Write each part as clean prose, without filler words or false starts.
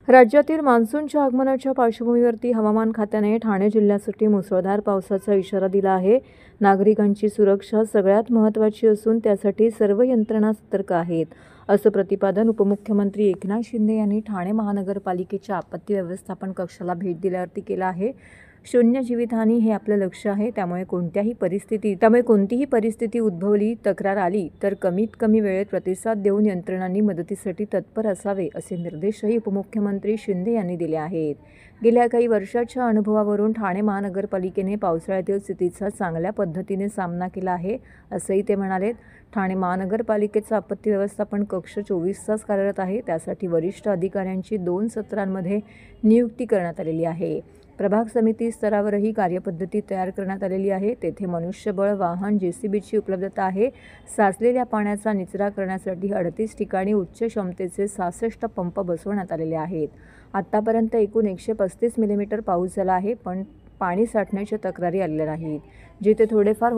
राज्यातील मान्सूनच्या आगमनाच्या पार्श्वभूमीवरती हवामान खात्याने ठाणे जिल्ह्यासाठी मुसळधार पावसाचा इशारा दिला आहे। नागरिकांची सुरक्षा सगळ्यात महत्त्वाची असून त्यासाठी सर्व यंत्रणा सतर्क आहेत, असं प्रतिपादन उपमुख्यमंत्री एकनाथ शिंदे यांनी ठाणे महानगरपालिकेच्या आपत्ती व्यवस्थापन कक्षाला भेट दिल्यावरती केलं आहे। शून्य जीवितहानी हे आपलं लक्ष्य आहे, त्यामुळे कोणतीही परिस्थिती उद्भवली, तक्रार आली तर कमीत कमी वेळेत प्रतिसाद देऊन यंत्रणांनी मदतीसाठी तत्पर असावे, असे निर्देशही उपमुख्यमंत्री शिंदे यांनी दिले आहेत। गेल्या काही वर्षाच्या अनुभवावरून ठाणे महानगरपालिकेने पावसाळ्यातील स्थितीचा चांगल्या पद्धतीने सामना केला आहे, असंही ते म्हणाले। ठाणे महानगरपालिकेचा आपत्ती व्यवस्थापन कक्ष 24 तास कार्यरत आहे, त्यासाठी वरिष्ठ अधिकाऱ्यांची 2 सत्रांमध्ये नियुक्ती करण्यात आलेली आहे। प्रभाग समिती स्तरावरही कार्यपद्धती तयार करण्यात आलेली आहे। तेथे मनुष्यबळ, वाहन, JCBची उपलब्धता आहे। साचलेल्या पाण्याचा निचरा करण्यासाठी 38 ठिकाणी उच्च क्षमतेचे 66 पंप बसवण्यात आलेले आहेत। आतापर्यंत एकूण 135 मिलीमीटर पाऊस झाला आहे, पण पाणी साठण्याच्या तक्रारी आलेल्या नाहीत। जिथे थोडेफार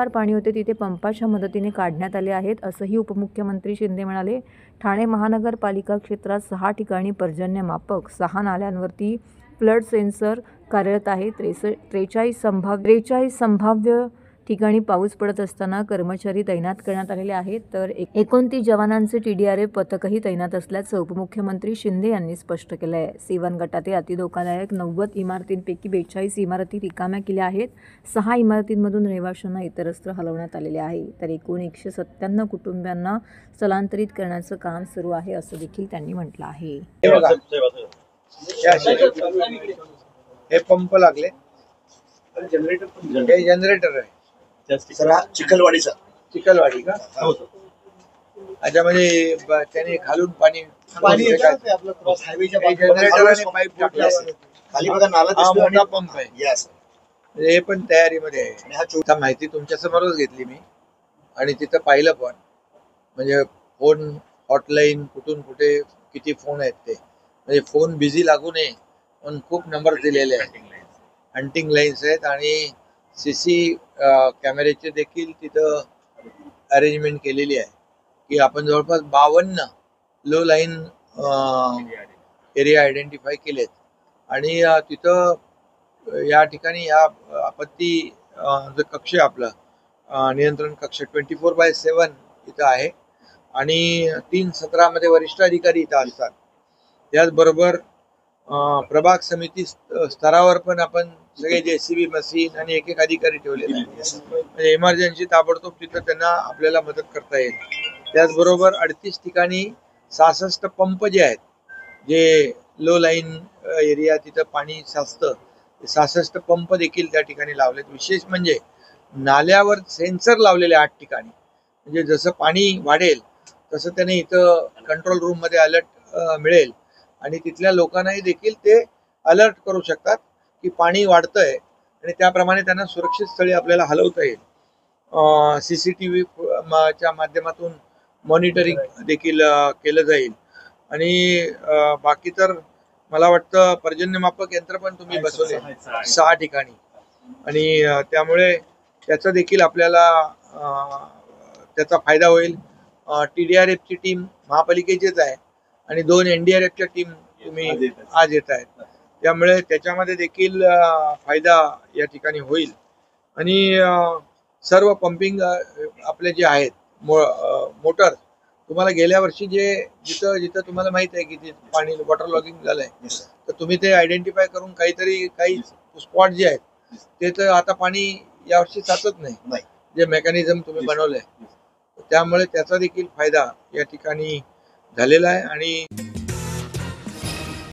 पाणी होते तिथे पंपाच्या मदतीने काढण्यात आले आहेत, असंही उपमुख्यमंत्री शिंदे म्हणाले। ठाणे महानगरपालिका क्षेत्रात 6 ठिकाणी पर्जन्यमापक, 6 नाल्यांवरती फ्लड सेन्सर कार्यरत आहे। 43 संभाव्य ठिकाणी पाऊस पडत असताना कर्मचारी तैनात करण्यात आलेले आहेत, तर 29 जवानांचे TDRF पथकही तैनात असल्याचं उपमुख्यमंत्री शिंदे यांनी स्पष्ट केलं आहे। C1 गटातील अतिधोकादायक 90 इमारतींपैकी 42 इमारती रिकाम्या केल्या आहेत। 6 इमारतींमधून रहिवाशांना इतरत्र हलवण्यात आलेले आहे, तर एकूण 197 कुटुंबांना स्थलांतरित करण्याचं काम सुरू आहे, असं देखील त्यांनी म्हटलं आहे। हे पंप लागले, जनरेटर आहे चिखलवाडी का? अच्छा, म्हणजे त्याने खालून पाणी जनरेटरने पाईप टाकला खाली बघा, मोठा पंप आहे। हे पण तयारीमध्ये आहे। आता माहिती तुमच्या समोरच घेतली मी आणि तिथं पाहिलं पण, म्हणजे फोन हॉटलाईन कुठून कुठे किती फोन आहेत ते, म्हणजे फोन बिझी लागू नये पण खूप नंबर दिलेले आहेत। हंटिंग लाईन्स आहेत आणि CC कॅमेऱ्याचे देखील तिथं अरेंजमेंट केलेली आहे की आपण जवळपास 52 लो लाईन एरिया आयडेंटिफाय केलेत आणि तिथं या ठिकाणी या आपत्ती जो कक्ष आहे आपला नियंत्रण कक्ष 24/7 इथं आहे आणि 3 सत्रामध्ये वरिष्ठ अधिकारी इथं असतात। त्याचबरोबर प्रभाग समिती स्तरावर पण आपण सगळे JCB मशीन आणि एक अधिकारी ठेवलेले आहेत, म्हणजे इमर्जन्सी ताबडतोब तिथं त्यांना आपल्याला मदत करता येईल। त्याचबरोबर 38 ठिकाणी 66 पंप जे आहेत, जे लो लाईन एरिया तिथं पाणी साचतं, 66 पंप देखील त्या ठिकाणी लावलेत। विशेष म्हणजे नाल्यावर सेन्सर लावलेले 8 ठिकाणी, म्हणजे जसं पाणी वाढेल तसं त्याने इथं कंट्रोल रूम मध्ये अलर्ट मिळेल आणि तिथल्या लोकांनाही देखील ते अलर्ट करू शकतात की पाणी वाढतंय आणि त्याप्रमाणे त्यांना सुरक्षित स्थळी आपल्याला हलवता येईल। CCTV च्या माध्यमातून मॉनिटरिंग देखील केलं जाईल आणि बाकी तर मला वाटतं पर्जन्यमापक यंत्र पण तुम्ही बसवले 6 ठिकाणी आणि त्यामुळे त्याचा देखील आपल्याला त्याचा फायदा होईल। TDRF ची टीम महापालिकेचीच आहे आणि 2 NDRF च्या टीम तुम्ही आज येत आहेत, त्यामुळे त्याच्यामध्ये देखील फायदा या ठिकाणी होईल आणि सर्व पंपिंग आपले जे आहेत मोटर, तुम्हाला गेल्या वर्षी जिथं जिथं तुम्हाला माहित आहे की पाणी वॉटर लॉगिंग झालंय, तर तुम्ही ते आयडेंटिफाय करून काही स्पॉट जे आहेत ते तर आता पाणी यावर्षी साचत नाही, जे मेकॅनिझम तुम्ही बनवलंय, त्यामुळे त्याचा देखील फायदा या ठिकाणी झालेला आहे। आणि